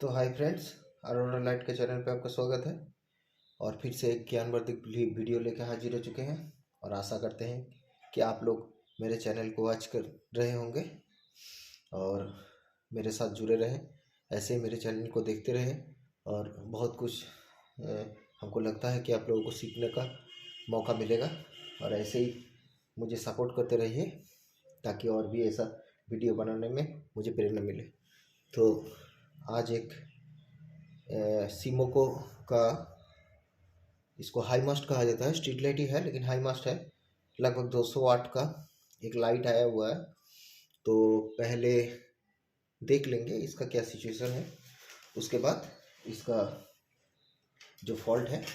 तो hi friends, Arora light के channel पे आपका स्वागत है। और फिर से एक ज्ञानवर्धक वीडियो लेकर हाजिर हो चुके हैं। और आशा करते हैं कि आप लोग मेरे चैनल को वॉच कर रहे होंगे और मेरे साथ जुड़े रहें। ऐसे ही मेरे चैनल को देखते रहें और बहुत कुछ हमको लगता है कि आप लोगों को सीखने का मौका मिलेगा। और ऐसे ही मुझे सपोर्ट करते रहिए ताकि और भी ऐसा वीडियो बनाने में मुझे प्रेरणा मिले। तो आज एक सीमोको का, इसको हाई मास्ट कहा जाता है। स्ट्रीट लाइट ही है लेकिन हाई मास्ट है। लगभग 200 वाट का एक लाइट आया हुआ है। तो पहले देख लेंगे इसका क्या सिचुएशन है, उसके बाद इसका जो फॉल्ट है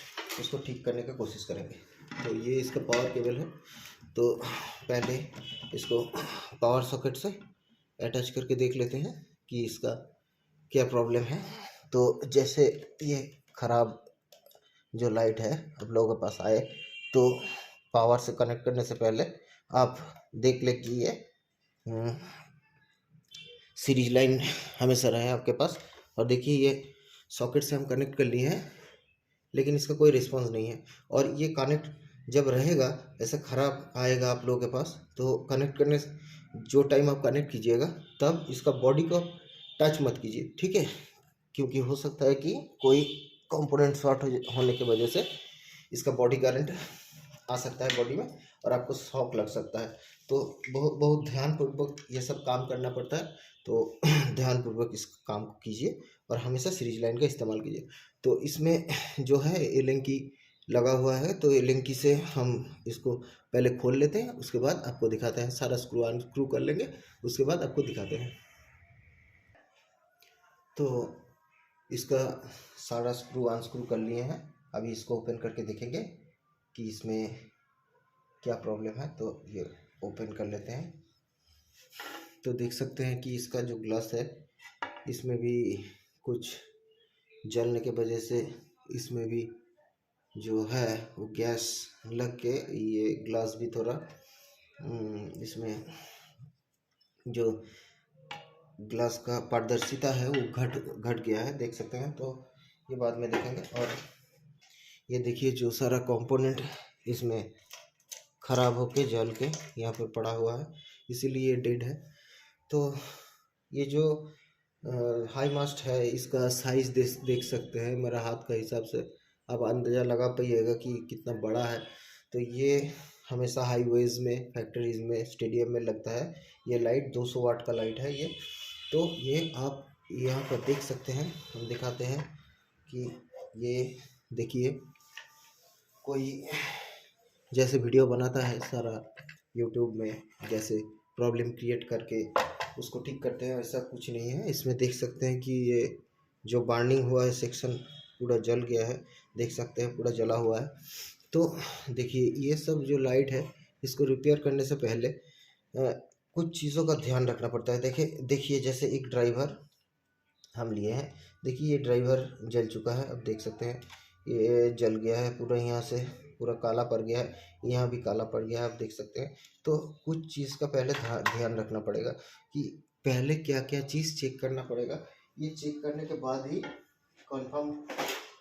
उसको ठीक करने का कोशिश करेंगे। तो ये इसका पावर केबल है। तो पहले इसको पावर सॉकेट से अटैच करके देख लेते हैं कि इसका क्या प्रॉब्लम है। तो जैसे ये ख़राब जो लाइट है आप लोगों के पास आए तो पावर से कनेक्ट करने से पहले आप देख ले कि ये सीरीज लाइन हमेशा रहे आपके पास। और देखिए ये सॉकेट से हम कनेक्ट कर लिए हैं लेकिन इसका कोई रिस्पांस नहीं है। और ये कनेक्ट जब रहेगा ऐसा ख़राब आएगा आप लोगों के पास, तो कनेक्ट करने से जो टाइम आप कनेक्ट कीजिएगा तब इसका बॉडी को टच मत कीजिए, ठीक है। क्योंकि हो सकता है कि कोई कंपोनेंट शॉर्ट होने की वजह से इसका बॉडी करंट आ सकता है बॉडी में और आपको शॉक लग सकता है। तो बहुत बहुत ध्यानपूर्वक ये सब काम करना पड़ता है। तो ध्यानपूर्वक इस काम को कीजिए और हमेशा सीरीज लाइन का इस्तेमाल कीजिए। तो इसमें जो है एलेंकी लगा हुआ है, तो एलेंकी से हम इसको पहले खोल लेते हैं, उसके बाद आपको दिखाते हैं। सारा स्क्रू अनस्क्रू कर लेंगे, उसके बाद आपको दिखाते हैं। तो इसका सारा स्क्रू अनस्क्रू कर लिए हैं। अभी इसको ओपन करके देखेंगे कि इसमें क्या प्रॉब्लम है। तो ये ओपन कर लेते हैं। तो देख सकते हैं कि इसका जो ग्लास है इसमें भी कुछ जलने के वजह से इसमें भी जो है वो गैस लग के ये ग्लास भी थोड़ा इसमें जो ग्लास का पारदर्शिता है वो घट गया है, देख सकते हैं। तो ये बाद में देखेंगे। और ये देखिए जो सारा कंपोनेंट इसमें ख़राब होके जल के यहाँ पर पड़ा हुआ है, इसीलिए ये डेड है। तो ये जो हाई मास्ट है इसका साइज़ देख सकते हैं। मेरा हाथ का हिसाब से आप अंदाज़ा लगा पाइएगा कि कितना बड़ा है। तो ये हमेशा हाईवेज़ में, फैक्ट्रीज़ में, स्टेडियम में लगता है। ये लाइट 200 वाट का लाइट है ये। तो ये आप यहाँ पर देख सकते हैं, हम दिखाते हैं कि ये देखिए कोई जैसे वीडियो बनाता है सारा यूट्यूब में, जैसे प्रॉब्लम क्रिएट करके उसको ठीक करते हैं, ऐसा कुछ नहीं है। इसमें देख सकते हैं कि ये जो बार्निंग हुआ है सेक्शन पूरा जल गया है, देख सकते हैं पूरा जला हुआ है। तो देखिए ये सब जो लाइट है इसको रिपेयर करने से पहले कुछ चीज़ों का ध्यान रखना पड़ता है। देखिए जैसे एक ड्राइवर हम लिए हैं, देखिए ये ड्राइवर जल चुका है। अब देख सकते हैं ये जल गया है पूरा, यहाँ से पूरा काला पड़ गया है, यहाँ भी काला पड़ गया है, आप देख सकते हैं। तो कुछ चीज़ का पहले ध्यान रखना पड़ेगा कि पहले क्या क्या चीज़ चेक करना पड़ेगा। ये चेक करने के बाद ही कंफर्म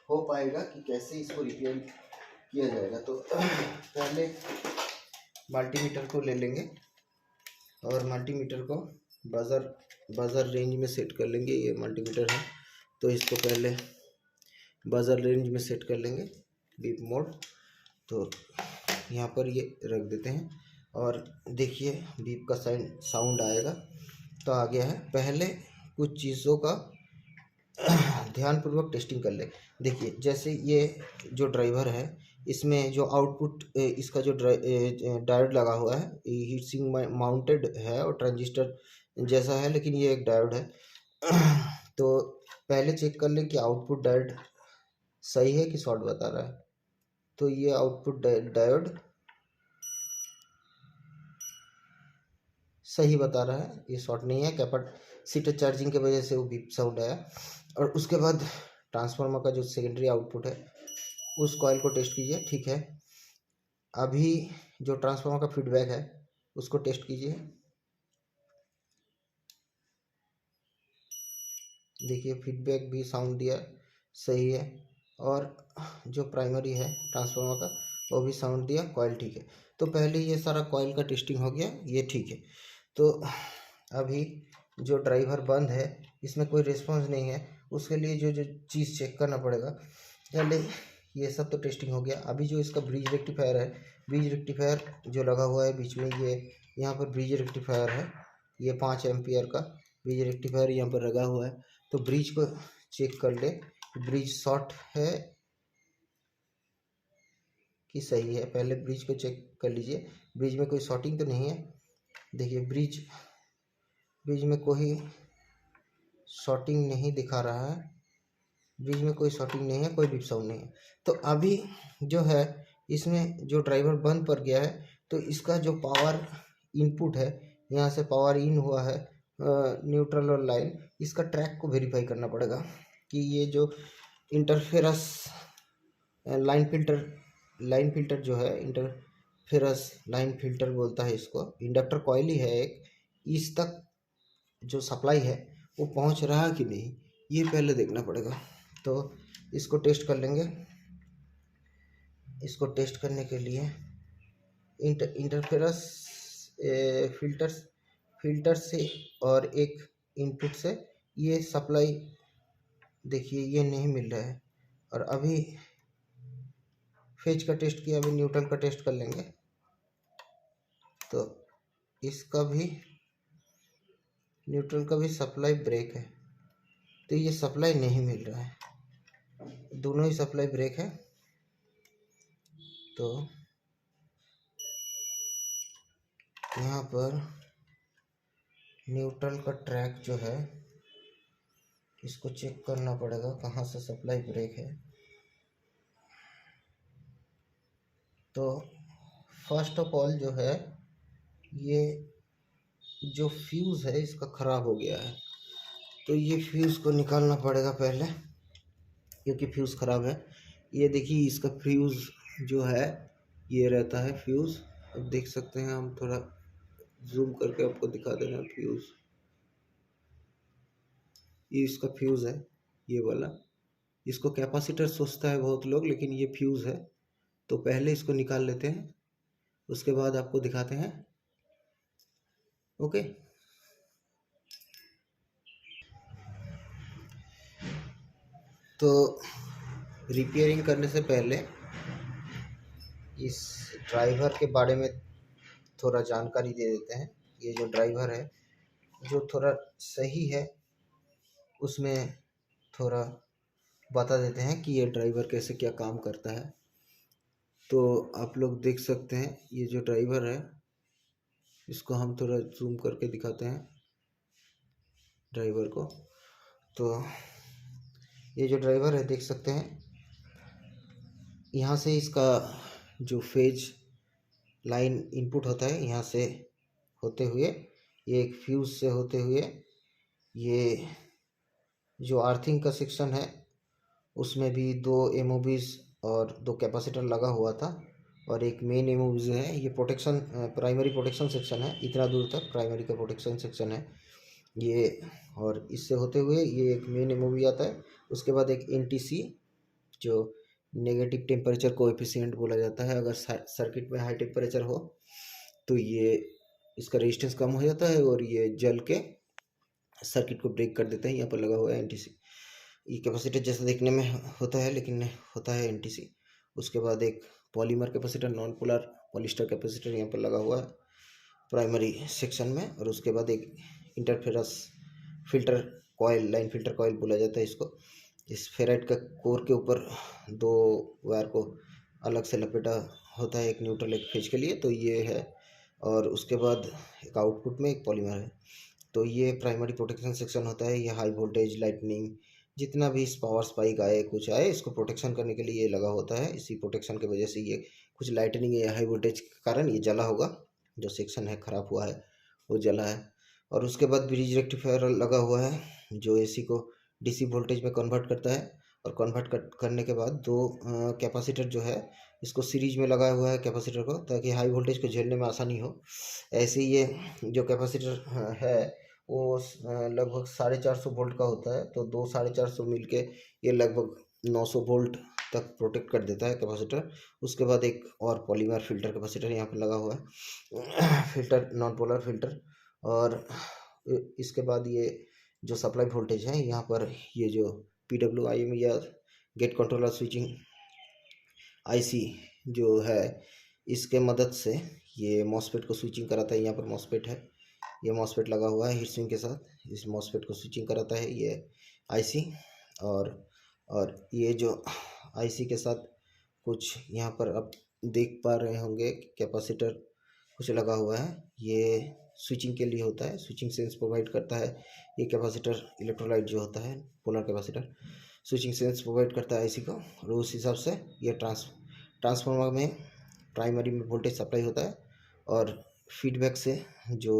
हो पाएगा कि कैसे इसको रिपेयर किया जाएगा। तो पहले मल्टीमीटर को ले लेंगे और मल्टीमीटर को बजर रेंज में सेट कर लेंगे। ये मल्टीमीटर है तो इसको पहले बजर रेंज में सेट कर लेंगे, बीप मोड। तो यहाँ पर ये रख देते हैं और देखिए बीप का साउंड आएगा तो आ गया है। पहले कुछ चीज़ों का ध्यानपूर्वक टेस्टिंग कर ले। देखिए जैसे ये जो ड्राइवर है इसमें जो आउटपुट इसका जो डायोड लगा हुआ है, हीट सिंक माउंटेड है और ट्रांजिस्टर जैसा है, लेकिन ये एक डायोड है। तो पहले चेक कर ले कि आउटपुट डायोड सही है कि शॉर्ट बता रहा है। तो ये आउटपुट डायोड सही बता रहा है, ये शॉर्ट नहीं है। कैपेसिटर चार्जिंग की वजह से वो बीप साउंड आया। और उसके बाद ट्रांसफार्मर का जो सेकेंडरी आउटपुट है उस कॉइल को टेस्ट कीजिए, ठीक है। अभी जो ट्रांसफार्मर का फीडबैक है उसको टेस्ट कीजिए। देखिए फीडबैक भी साउंड दिया सही है, और जो प्राइमरी है ट्रांसफार्मर का वो भी साउंड दिया, कॉइल ठीक है। तो पहले ये सारा कॉइल का टेस्टिंग हो गया, ये ठीक है। तो अभी जो ड्राइवर बंद है इसमें कोई रिस्पांस नहीं है, उसके लिए जो जो चीज़ चेक करना पड़ेगा पहले, ये सब तो टेस्टिंग हो गया। अभी जो इसका ब्रिज रेक्टिफायर है, ब्रिज रेक्टिफायर जो लगा हुआ है बीच में, ये यहाँ पर ब्रिज रेक्टिफायर है, ये 5 एम्पियर का ब्रिज रेक्टिफायर यहाँ पर लगा हुआ है। तो ब्रिज को चेक कर ले, ब्रिज शॉर्ट है कि सही है, पहले ब्रिज को चेक कर लीजिए, ब्रिज में कोई शॉर्टिंग तो नहीं है। देखिए ब्रिज में कोई शॉर्टिंग नहीं दिखा रहा है, ब्रिज में कोई शॉर्टिंग नहीं है, कोई बिप साउंड नहीं है। तो अभी जो है इसमें जो ड्राइवर बंद पड़ गया है, तो इसका जो पावर इनपुट है, यहाँ से पावर इन हुआ है न्यूट्रल और लाइन, इसका ट्रैक को वेरीफाई करना पड़ेगा कि ये जो इंटरफेरस लाइन फिल्टर जो है, इंटरफेरस लाइन फिल्टर बोलता है इसको, इंडक्टर कॉइल ही है एक, इस तक जो सप्लाई है वो पहुंच रहा है कि नहीं, ये पहले देखना पड़ेगा। तो इसको टेस्ट कर लेंगे। इसको टेस्ट करने के लिए इंटरफेरस फिल्टर से और एक इनपुट से ये सप्लाई, देखिए ये नहीं मिल रहा है। और अभी फेज का टेस्ट किया, अभी न्यूट्रल का टेस्ट कर लेंगे। तो इसका भी न्यूट्रल का भी सप्लाई ब्रेक है, तो ये सप्लाई नहीं मिल रहा है, दोनों ही सप्लाई ब्रेक है। तो यहाँ पर न्यूट्रल का ट्रैक जो है इसको चेक करना पड़ेगा कहाँ से सप्लाई ब्रेक है। तो फर्स्ट ऑफ ऑल जो है ये जो फ्यूज़ है इसका ख़राब हो गया है, तो ये फ्यूज़ को निकालना पड़ेगा पहले, क्योंकि फ्यूज़ ख़राब है। ये देखिए इसका फ्यूज़ जो है ये रहता है फ्यूज़, अब देख सकते हैं हम, थोड़ा जूम करके आपको दिखा देना फ्यूज़, ये इसका फ्यूज़ है ये वाला, इसको कैपेसिटर सोचता है बहुत लोग, लेकिन ये फ्यूज़ है। तो पहले इसको निकाल लेते हैं, उसके बाद आपको दिखाते हैं। ओके, तो रिपेयरिंग करने से पहले इस ड्राइवर के बारे में थोड़ा जानकारी दे देते हैं। ये जो ड्राइवर है जो थोड़ा सही है, उसमें थोड़ा बता देते हैं कि ये ड्राइवर कैसे क्या काम करता है। तो आप लोग देख सकते हैं ये जो ड्राइवर है, इसको हम थोड़ा जूम करके दिखाते हैं ड्राइवर को। तो ये जो ड्राइवर है देख सकते हैं, यहाँ से इसका जो फेज लाइन इनपुट होता है, यहाँ से होते हुए ये एक फ्यूज़ से होते हुए ये जो अर्थिंग का सेक्शन है उसमें भी 2 एमओबीज और 2 कैपेसिटर लगा हुआ था, और एक मेन एमओबीज है। ये प्रोटेक्शन प्राइमरी प्रोटेक्शन सेक्शन है, इतना दूर तक प्राइमरी का प्रोटेक्शन सेक्शन है ये, और इससे होते हुए ये एक मेन एमओबी आता है। उसके बाद एक एनटीसी जो नेगेटिव टेम्परेचर कोएफिशिएंट बोला जाता है, अगर सर्किट में हाई टेम्परेचर हो तो ये इसका रेजिस्टेंस कम हो जाता है और ये जल के सर्किट को ब्रेक कर देता है। यहाँ पर लगा हुआ है एनटीसी, ये कैपेसिटर जैसा देखने में होता है लेकिन होता है एनटीसी। उसके बाद एक polymer capacitor, non polar polyester capacitor यहाँ पर लगा हुआ है प्राइमरी सेक्शन में। और उसके बाद एक interference filter coil, line filter coil बोला जाता है इसको। इस फेराइट का कोर के ऊपर 2 वायर को अलग से लपेटा होता है, एक न्यूट्रल एक फेज के लिए, तो ये है। और उसके बाद एक आउटपुट में एक पॉलीमर है। तो ये प्राइमरी प्रोटेक्शन सेक्शन होता है। ये हाई वोल्टेज, लाइटनिंग, जितना भी इस पावर स्पाइक आए कुछ आए, इसको प्रोटेक्शन करने के लिए ये लगा होता है। इसी प्रोटेक्शन की वजह से ये कुछ लाइटनिंग या हाई वोल्टेज के कारण ये जला होगा, जो सेक्शन है ख़राब हुआ है वो जला है। और उसके बाद ब्रिज रेक्टिफायर लगा हुआ है जो एसी को डीसी वोल्टेज में कन्वर्ट करता है। और कन्वर्ट करने के बाद 2 कैपेसिटर जो है इसको सीरीज में लगाया हुआ है कैपेसिटर को, ताकि हाई वोल्टेज को झेलने में आसानी हो। ऐसे ये जो कैपेसिटर है वो लगभग 450 वोल्ट का होता है, तो 2 450 मिल के ये लगभग 900 वोल्ट तक प्रोटेक्ट कर देता है कैपेसिटर। उसके बाद एक और पॉलीमर फिल्टर कैपेसिटर यहाँ पर लगा हुआ है फिल्टर, नॉन पोलर फिल्टर। और इसके बाद ये जो सप्लाई वोल्टेज है यहाँ पर, ये जो PWM या गेट कंट्रोलर स्विचिंग IC जो है, इसके मदद से ये मॉसफेट को स्विचिंग कराता है। यहाँ पर मॉसफेट है, ये मॉसफेट लगा हुआ है हीट सिंक के साथ, इस मॉसफेट को स्विचिंग कराता है ये IC। और ये जो IC के साथ कुछ यहाँ पर आप देख पा रहे होंगे कैपेसिटर कुछ लगा हुआ है, ये स्विचिंग के लिए होता है, स्विचिंग सेंस प्रोवाइड करता है ये कैपेसिटर। इलेक्ट्रोलाइट जो होता है polar capacitor, switching sense provide करता है IC को, और उस हिसाब से ये ट्रांसफार्मर में प्राइमरी में वोल्टेज सप्लाई होता है, और फीडबैक से जो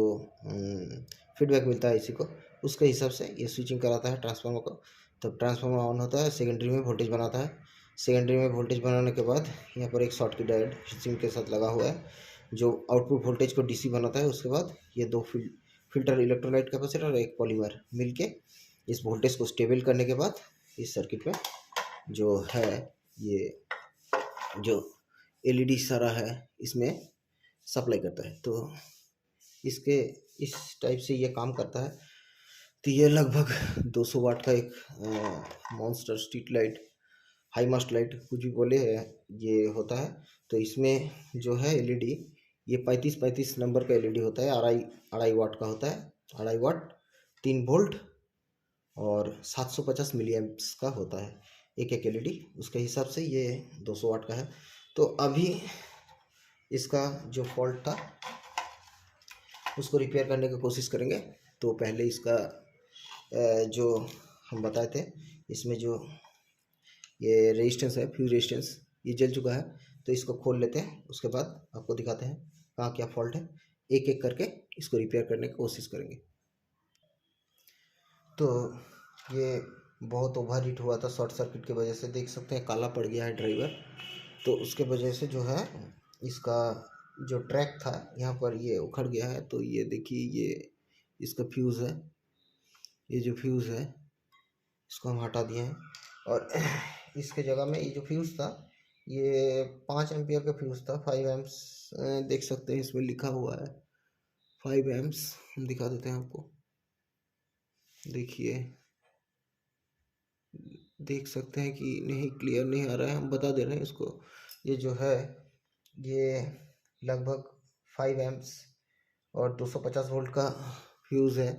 फीडबैक मिलता है IC को, उसके हिसाब से ये स्विचिंग कराता है ट्रांसफार्मर को। तब ट्रांसफार्मर ऑन होता है, सेकेंडरी में वोल्टेज बनाता है। सेकेंडरी में वोल्टेज बनाने के बाद यहाँ पर एक शॉर्ट की डायोड हीटसिंक के साथ लगा हुआ है जो आउटपुट वोल्टेज को DC बनाता है। उसके बाद ये दो फिल्टर इलेक्ट्रोलाइट कैपेसिटर और एक पॉलीमर मिलके इस वोल्टेज को स्टेबल करने के बाद इस सर्किट में जो है ये जो LED सारा है इसमें सप्लाई करता है। तो इसके इस टाइप से ये काम करता है। तो ये लगभग 200 वाट का एक monster street light, high mast light कुछ भी बोले है, ये होता है। तो इसमें जो है LED, ये 35 नंबर का LED होता है, अढ़ाई वाट का होता है, 2.5 वाट, 3 वोल्ट और 750 मिली एम्प्स का होता है एक LED। उसके हिसाब से ये 200 वाट का है। तो अभी इसका जो फॉल्ट था उसको रिपेयर करने की कोशिश करेंगे। तो पहले इसका जो हम बताए थे, इसमें जो ये रेजिस्टेंस है, फ्यूज रेजिस्टेंस, ये जल चुका है। तो इसको खोल लेते हैं, उसके बाद आपको दिखाते हैं कहाँ क्या फॉल्ट है, एक एक करके इसको रिपेयर करने की कोशिश करेंगे। तो ये बहुत ओवर हीट हुआ था शॉर्ट सर्किट की वजह से, देख सकते हैं काला पड़ गया है ड्राइवर। तो उसके वजह से जो है इसका जो ट्रैक था यहाँ पर ये उखड़ गया है। तो ये देखिए, ये इसका फ्यूज़ है, ये जो फ्यूज़ है इसको हम हटा दिए हैं, और इसके जगह में ये जो फ्यूज़ था ये 5 एम्पियर का फ्यूज़ था, 5 एम्प्स देख सकते हैं इसमें लिखा हुआ है 5 एम्प्स। हम दिखा देते हैं आपको, देखिए देख सकते हैं कि नहीं, क्लियर नहीं आ रहा है, हम बता दे रहे हैं इसको। ये जो है ये लगभग 5 एम्प्स और 250 वोल्ट का फ्यूज़ है।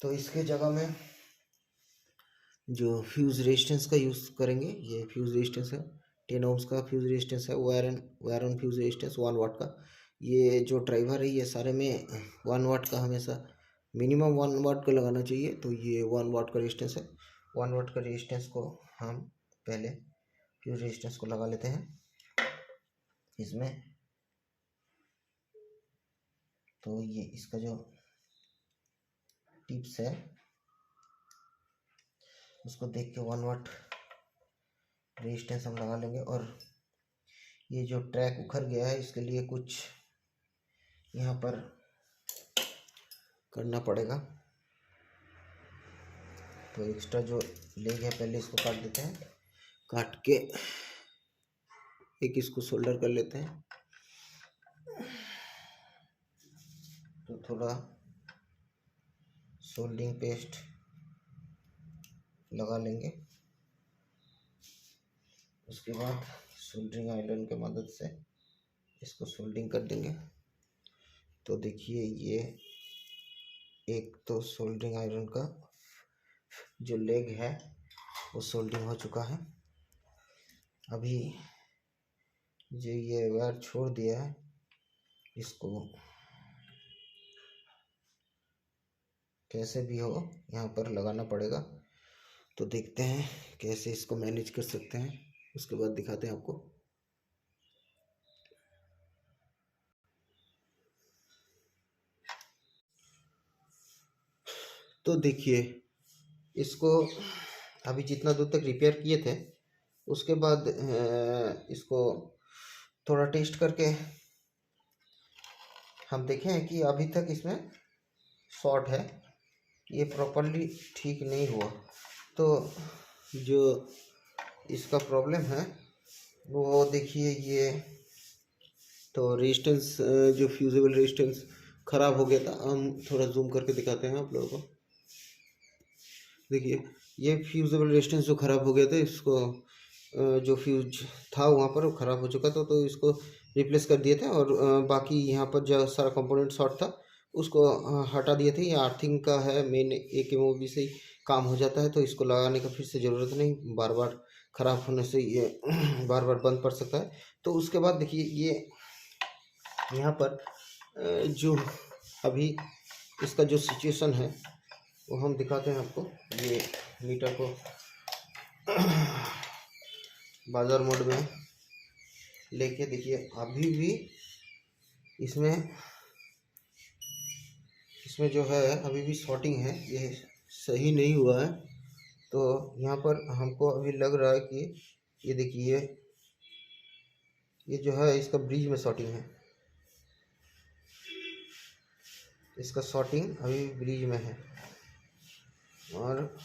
तो इसके जगह में जो फ्यूज़ रेजिस्टेंस का यूज़ करेंगे, ये फ्यूज़ रेजिस्टेंस है 10 ओम्स का फ्यूज़ रेजिस्टेंस है, वायर ऑन फ्यूज़ रेजिस्टेंस 1 वाट का। ये जो ड्राइवर है ये सारे में 1 वाट का, हमेशा मिनिमम 1 वाट का लगाना चाहिए। तो ये 1 वाट का रेजिस्टेंस है। 1 वाट का रेजिस्टेंस को हम पहले फ्यूज़ रेजिस्टेंस को लगा लेते हैं इसमें। तो ये इसका जो टिप्स है उसको देख के 1 वाट रेजिस्टेंस हम लगा लेंगे। और ये जो ट्रैक उखड़ गया है इसके लिए कुछ यहाँ पर करना पड़ेगा। तो एक्स्ट्रा जो लेग है पहले इसको काट देते हैं, काट के एक इसको सोल्डर कर लेते हैं। तो थोड़ा सोल्डरिंग पेस्ट लगा लेंगे, उसके बाद सोल्डरिंग आयरन के मदद से इसको सोल्डरिंग कर देंगे। तो देखिए ये एक तो सोल्डरिंग आयरन का जो लेग है वो सोल्डरिंग हो चुका है। अभी जो ये वायर छोड़ दिया है इसको कैसे भी हो यहाँ पर लगाना पड़ेगा। तो देखते हैं कैसे इसको मैनेज कर सकते हैं, उसके बाद दिखाते हैं आपको। तो देखिए इसको अभी जितना दूर तक रिपेयर किए थे उसके बाद इसको थोड़ा टेस्ट करके हम देखें कि अभी तक इसमें शॉर्ट है, ये प्रॉपरली ठीक नहीं हुआ। तो जो इसका प्रॉब्लम है वो देखिए, ये तो रेजिस्टेंस जो फ्यूजेबल रेजिस्टेंस ख़राब हो गया था। हम थोड़ा जूम करके दिखाते हैं आप लोगों को। देखिए ये फ्यूजेबल रेजिस्टेंस जो ख़राब हो गया था, इसको जो फ्यूज था वहाँ पर वो ख़राब हो चुका था, तो इसको रिप्लेस कर दिए थे। और बाकी यहाँ पर जो सारा कंपोनेंट शॉर्ट था उसको हटा दिए थे। ये अर्थिंग का है, मेन एक एमओवी से ही काम हो जाता है, तो इसको लगाने का फिर से ज़रूरत नहीं, बार बार ख़राब होने से ये बार बार बंद पड़ सकता है। तो उसके बाद देखिए ये यहाँ पर जो अभी इसका जो सिचुएशन है वो हम दिखाते हैं आपको। ये मीटर को बाजार मोड में लेके देखिए, अभी भी इसमें जो है अभी भी शॉर्टिंग है, ये सही नहीं हुआ है। तो यहाँ पर हमको अभी लग रहा है कि ये देखिए ये जो है इसका ब्रिज में शॉर्टिंग है, इसका शॉर्टिंग अभी ब्रिज में है और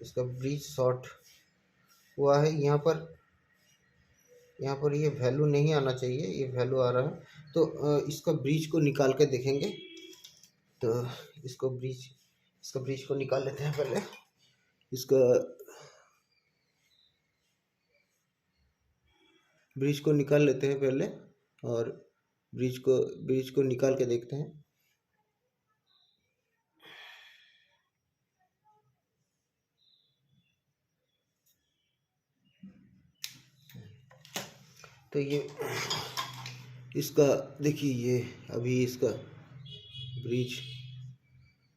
इसका ब्रिज शॉर्ट हुआ है। यहाँ पर ये वैल्यू नहीं आना चाहिए, ये वैल्यू आ रहा है। तो इसका ब्रिज को निकाल के देखेंगे। तो इसका ब्रिज को निकाल लेते हैं पहले। इसका ब्रिज को निकाल लेते हैं पहले और ब्रिज को निकाल के देखते हैं। तो ये इसका देखिए, ये अभी इसका ब्रिज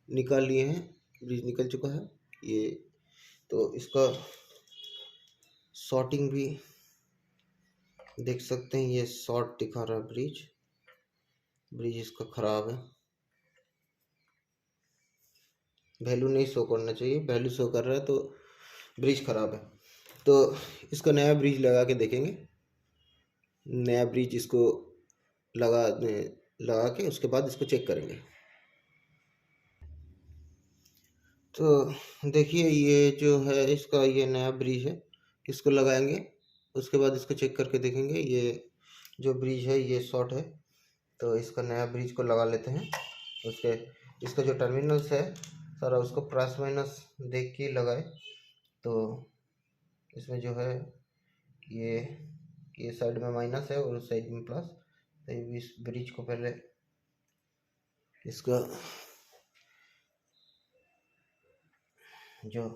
निकाल लिए हैं, ब्रिज निकल चुका है ये। तो इसका शॉर्टिंग भी देख सकते हैं, ये शॉर्ट दिखा रहा है ब्रिज इसका ख़राब है, वैल्यू नहीं शो करना चाहिए, वैल्यू शो कर रहा है तो ब्रिज ख़राब है। तो इसका नया ब्रिज लगा के देखेंगे। नया ब्रिज इसको लगा के उसके बाद इसको चेक करेंगे। तो देखिए ये जो है इसका ये नया ब्रिज है, इसको लगाएंगे, उसके बाद इसको चेक करके देखेंगे। ये जो ब्रिज है ये शॉर्ट है, तो इसका नया ब्रिज को लगा लेते हैं। उसके इसका जो टर्मिनल्स है सारा उसको प्लस माइनस देख के लगाए। तो इसमें जो है ये साइड में माइनस है और उस साइड में प्लस। तो इस ब्रिज को पहले इसका जो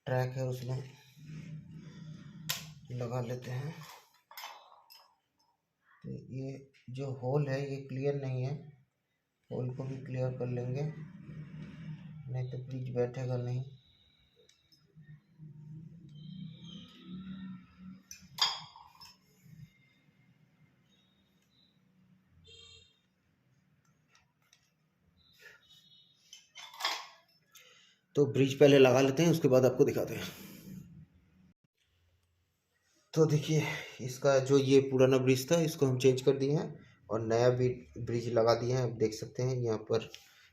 ट्रैक है उसमें लगा लेते हैं। तो ये जो होल है ये क्लियर नहीं है, होल को भी क्लियर कर लेंगे, नहीं तो ब्रिज बैठेगा नहीं। तो ब्रिज पहले लगा लेते हैं, उसके बाद आपको दिखाते हैं। तो देखिए इसका जो ये पुराना ब्रिज था इसको हम चेंज कर दिए हैं और नया भी ब्रिज लगा दिए हैं। आप देख सकते हैं यहाँ पर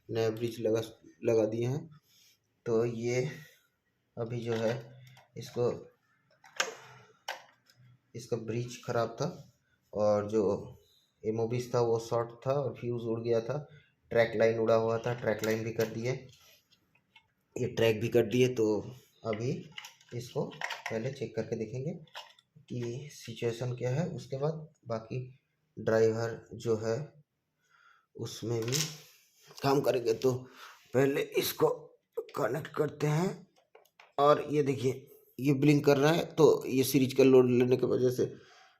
नया ब्रिज लगा दिए हैं। तो ये अभी जो है इसका ब्रिज ख़राब था और जो एमओबीज था वो शॉर्ट था और फ्यूज़ उड़ गया था, ट्रैक लाइन उड़ा हुआ था, ट्रैक लाइन भी कर दिए, ये ट्रैक भी कर दिए। तो अभी इसको पहले चेक करके देखेंगे कि सिचुएशन क्या है, उसके बाद बाकी ड्राइवर जो है उसमें भी काम करेंगे। तो पहले इसको कनेक्ट करते हैं और ये देखिए ये ब्लिंक कर रहा है, तो ये सीरीज का लोड लेने की वजह से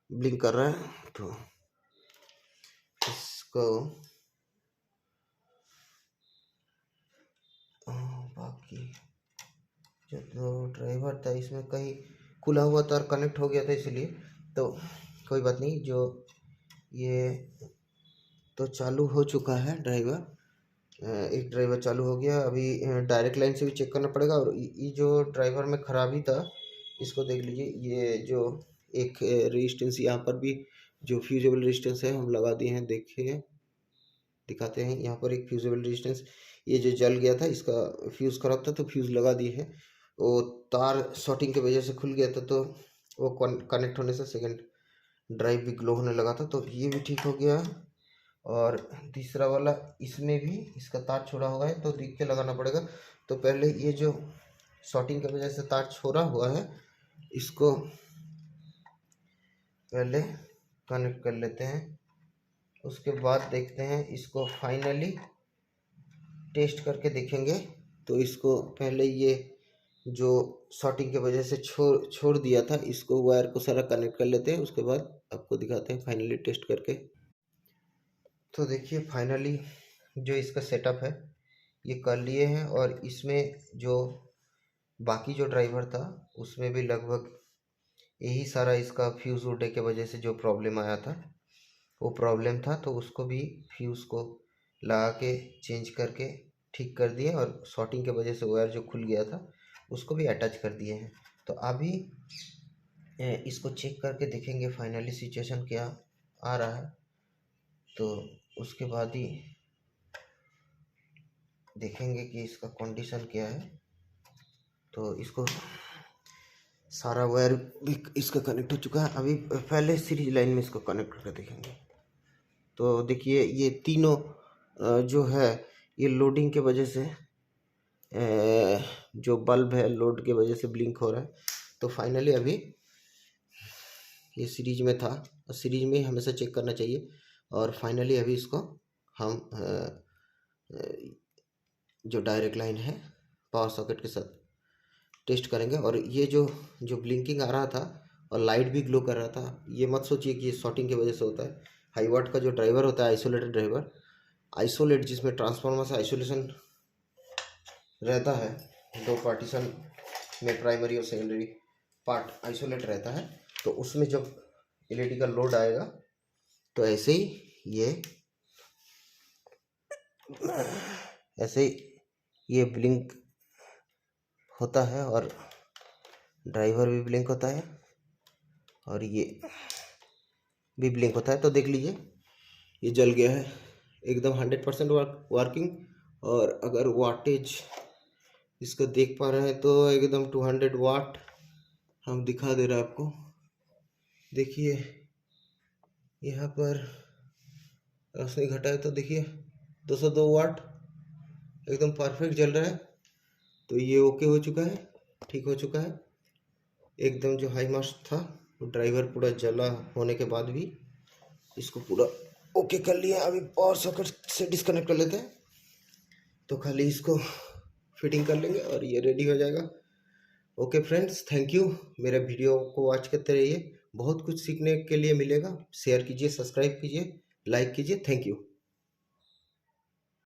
ब्लिंक कर रहा है। तो इसको बाकी जो ड्राइवर था इसमें कहीं खुला हुआ तार कनेक्ट हो गया था, इसलिए तो कोई बात नहीं। जो ये तो चालू हो चुका है ड्राइवर, एक ड्राइवर चालू हो गया। अभी डायरेक्ट लाइन से भी चेक करना पड़ेगा। और ये जो ड्राइवर में ख़राबी था इसको देख लीजिए, ये जो एक रेजिस्टेंस यहाँ पर भी जो फ्यूजेबल रेजिस्टेंस है हम लगा दिए हैं, देखिए दिखाते हैं। यहाँ पर एक फ्यूजेबल रेजिस्टेंस, ये जो जल गया था इसका फ्यूज़ खराब था तो फ्यूज़ लगा दिए है। वो तार शॉर्टिंग की वजह से खुल गया था तो वो कनेक्ट होने से सेकंड ड्राइव भी ग्लो होने लगा था, तो ये भी ठीक हो गया। और तीसरा वाला, इसमें भी इसका तार छोड़ा हुआ है तो देख के लगाना पड़ेगा। तो पहले ये जो शॉर्टिंग की वजह से तार छोड़ा हुआ है इसको पहले कनेक्ट कर लेते हैं, उसके बाद देखते हैं इसको फाइनली टेस्ट करके देखेंगे। तो इसको पहले ये जो शॉर्टिंग की वजह से छोड़ दिया था इसको वायर को सारा कनेक्ट कर लेते हैं, उसके बाद आपको दिखाते हैं फाइनली टेस्ट करके। तो देखिए फाइनली जो इसका सेटअप है ये कर लिए हैं, और इसमें जो बाकी जो ड्राइवर था उसमें भी लगभग यही सारा इसका फ्यूज़ उड़ने के वजह से जो प्रॉब्लम आया था वो प्रॉब्लम था, तो उसको भी फ्यूज़ को लगा के चेंज करके ठीक कर दिए, और शॉर्टिंग के वजह से वायर जो खुल गया था उसको भी अटैच कर दिए हैं। तो अभी इसको चेक करके देखेंगे फाइनली सिचुएशन क्या आ रहा है, तो उसके बाद ही देखेंगे कि इसका कंडीशन क्या है। तो इसको सारा वायर भी इसका कनेक्ट हो चुका है, अभी पहले सीरीज लाइन में इसको कनेक्ट करके देखेंगे। तो देखिए ये तीनों जो है ये लोडिंग के वजह से जो बल्ब है लोड के वजह से ब्लिंक हो रहा है। तो फाइनली अभी ये सीरीज में था, सीरीज में ही हमेशा चेक करना चाहिए। और फाइनली अभी इसको हम जो डायरेक्ट लाइन है पावर सॉकेट के साथ टेस्ट करेंगे। और ये जो ब्लिंकिंग आ रहा था और लाइट भी ग्लो कर रहा था, ये मत सोचिए कि ये शॉर्टिंग की वजह से होता है। हाई वाट का जो ड्राइवर होता है आइसोलेटेड ड्राइवर, आइसोलेट जिसमें ट्रांसफार्मर से आइसोलेशन रहता है, दो पार्टीशन में प्राइमरी और सेकेंडरी पार्ट आइसोलेट रहता है, तो उसमें जब एलईडी का लोड आएगा तो ऐसे ही ये ब्लिंक होता है और ड्राइवर भी ब्लिंक होता है और ये भी ब्लिंक होता है। तो देख लीजिए ये जल गया है एकदम 100% वर्किंग। और अगर वाटेज इसका देख पा रहे हैं तो एकदम 200 वाट हम दिखा दे रहे हैं आपको। देखिए यहाँ पर रोशनी घटा है तो देखिए 202 वाट एकदम परफेक्ट जल रहा है। तो ये ओके हो चुका है, ठीक हो चुका है एकदम। जो हाई मास्ट था वो ड्राइवर पूरा जला होने के बाद भी इसको पूरा ओके कर लिया। अभी पावर सॉकेट से डिस्कनेक्ट कर लेते हैं तो खाली इसको फिटिंग कर लेंगे और ये रेडी हो जाएगा। Okay friends, thank you. मेरे वीडियो को वॉच करते रहिए, बहुत कुछ सीखने के लिए मिलेगा। शेयर कीजिए, सब्सक्राइब कीजिए, लाइक कीजिए। Thank you.